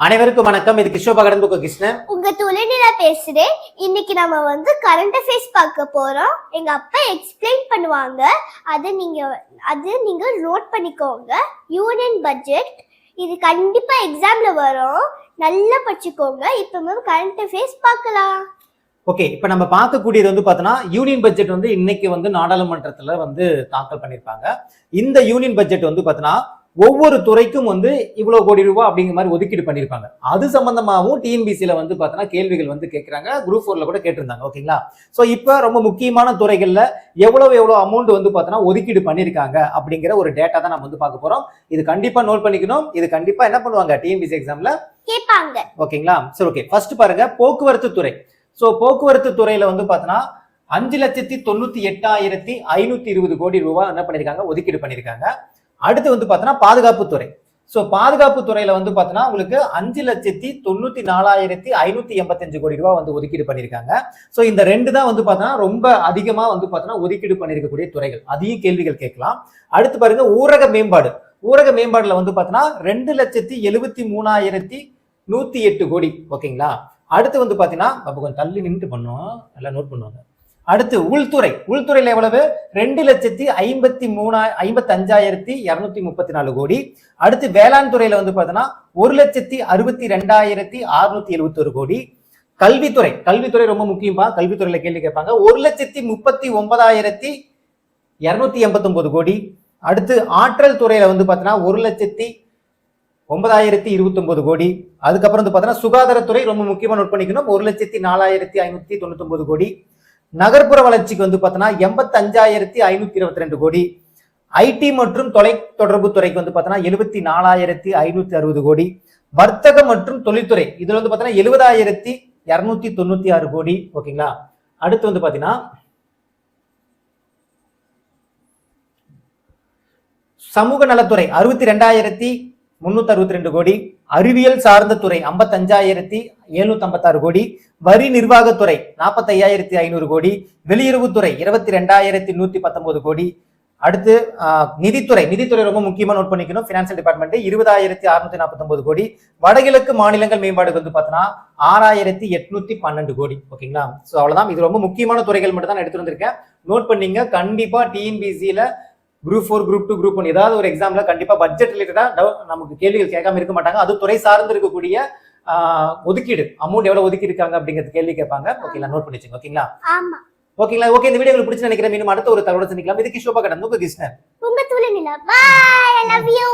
அனைவருக்கும் வணக்கம். இது கிஷோபா கடன் புக்கு கிருஷ்ணன். உங்க துளைநிலா பேசுறேன். இன்னைக்கு நம்ம கரண்ட் அஃபேர்ஸ் பார்க்க போறோம். எங்க அப்பா எக்ஸ்பிளைன் பண்ணுவாங்க. அது நீங்க நோட் பண்ணிக்கோங்க. யூனியன் பட்ஜெட் இது கண்டிப்பா எக்ஸாம்ல வரும். நல்லா படிச்சுக்கோங்க. இப்போ கரண்ட் அஃபேர்ஸ் பார்க்கலாம். ஓகே, இப்ப நம்ம பார்க்கக்கூடியது பார்த்தோன்னா யூனியன் பட்ஜெட் இன்னைக்கு நாடாளுமன்றத்துல தாக்கல் பண்ணிருப்பாங்க. இந்த யூனியன் பட்ஜெட் பார்த்தோன்னா ஒவ்வொரு துறைக்கும் இவ்வளவு கோடி ரூபாய் அப்படிங்கிற மாதிரி ஒதுக்கீடு பண்ணிருப்பாங்க. அது சம்பந்தமாகவும் டிஎன்பிசியில பார்த்தோன்னா கேள்விகள் கேட்கறாங்க. குரூப் 4ல கூட கேட்டிருந்தாங்க. ஓகேங்களா? சோ இப்ப ரொம்ப முக்கியமான துறைகள்ல எவ்வளவு அமௌண்ட் பார்த்தோன்னா ஒதுக்கீடு பண்ணிருக்காங்க அப்படிங்கிற ஒரு டேட்டா தான் நம்ம பார்க்க போறோம். இது கண்டிப்பா நோட் பண்ணிக்கணும். இது கண்டிப்பா என்ன பண்ணுவாங்க டிஎன்பிசி எக்ஸாம்ல கேட்பாங்க. ஓகேங்களா? சரி, ஓகே. ஃபர்ஸ்ட் பாருங்க, போக்குவரத்து துறை. சோ போக்குவரத்து துறையில பார்த்தோன்னா 5,98,520 கோடி ரூபாய் என்ன பண்ணிருக்காங்க, ஒதுக்கீடு பண்ணிருக்காங்க. அடுத்து பார்த்தோன்னா பாதுகாப்பு துறை. சோ பாதுகாப்பு துறையில பார்த்தோன்னா உங்களுக்கு 5,94,585 கோடி ரூபாய் ஒதுக்கீடு பண்ணிருக்காங்க. சோ இந்த ரெண்டு தான் பார்த்தோன்னா ரொம்ப அதிகமா பார்த்தோன்னா ஒதுக்கீடு பண்ணிருக்கக்கூடிய துறைகள். அதையும் கேள்விகள் கேட்கலாம். அடுத்து பாருங்க, ஊரக மேம்பாடு. ஊரக மேம்பாடுல பார்த்தோன்னா 2,73,108 கோடி. ஓகேங்களா? அடுத்து பாத்தீங்கன்னா அப்ப கொஞ்சம் தள்ளி நின்று பண்ணோம், நல்லா நோட் பண்ணுவாங்க. அடுத்து உள்துறை. உள்துறையில எவ்வளவு? 2,55,234 கோடி. அடுத்து வேளாண் துறையில பாத்தீங்கன்னா 1,62,671 கோடி. கல்வித்துறை. கல்வித்துறை ரொம்ப முக்கியமா, கல்வித்துறையில கேள்வி கேட்பாங்க. 1,39,289 கோடி. அடுத்து ஆற்றல் துறையில பாத்தீங்கன்னா 1,09,029 கோடி. அதுக்கப்புறம் பாத்தீங்கன்னா சுகாதாரத்துறை ரொம்ப முக்கியமா நோட் பண்ணிக்கணும், 1,04,599 கோடி. நகர்ப்புற வளர்ச்சிக்கு பார்த்தோன்னா 85,522 கோடி. ஐடி மற்றும் தொலைத்தொடர்பு துறைக்கு பார்த்தோன்னா 74,560 கோடி. வர்த்தகம் மற்றும் தொழில்துறை இதுல பார்த்தோன்னா 70,296 கோடி. ஓகேங்களா? அடுத்து பாத்தீங்கன்னா சமூக நலத்துறை 62,362 கோடி. அறிவியல் சார்ந்த துறை 55,756 கோடி. வரி நிர்வாகத்துறை 45,500 கோடி. வெளியுறவுத்துறை 22,119 கோடி. அடுத்து நிதித்துறை. நிதித்துறை ரொம்ப முக்கியமா நோட் பண்ணிக்கணும், பினான்சியல் டிபார்ட்மெண்ட் 20,649 கோடி. வடகிழக்கு மாநிலங்கள் மேம்பாடுக்கு பார்த்தோன்னா 6,812 கோடி. ஓகேங்களா? சோ அவ்வளவுதான். இது ரொம்ப முக்கியமான துறைகள் மட்டும் தான் எடுத்து வந்திருக்கேன். நோட் பண்ணீங்க. கண்டிப்பா டிஎன்பிசியில குரூப் 4, குரூப் 2, குரூப் 1 ஏதாவது ஒரு எக்ஸாம்ல கண்டிப்பா பட்ஜெட் ரிலேட்டடா நமக்கு கேள்விகள் கேட்காம இருக்க மாட்டாங்க. அது துறை சார்ந்து இருக்கக்கூடிய ஒதுக்கீடு, அமௌண்ட் எவ்வளவு ஒதுக்கி இருக்காங்க அப்படிங்கிறது கேள்வி கேட்பாங்க. ஓகேங்களா? நோட் பண்ணி வச்சுங்க. ஓகேங்களா? ஓகேங்களா? ஓகே, இந்த வீடியோ உங்களுக்கு பிடிச்சு நினைக்கிறேன். மீண்டும் அடுத்த ஒரு தகவல் சந்திக்கலாம். இது கிஷோபா கடன் புக்கு கிருஷ்ணன். உங்க துளைநிலா. பை. I love you.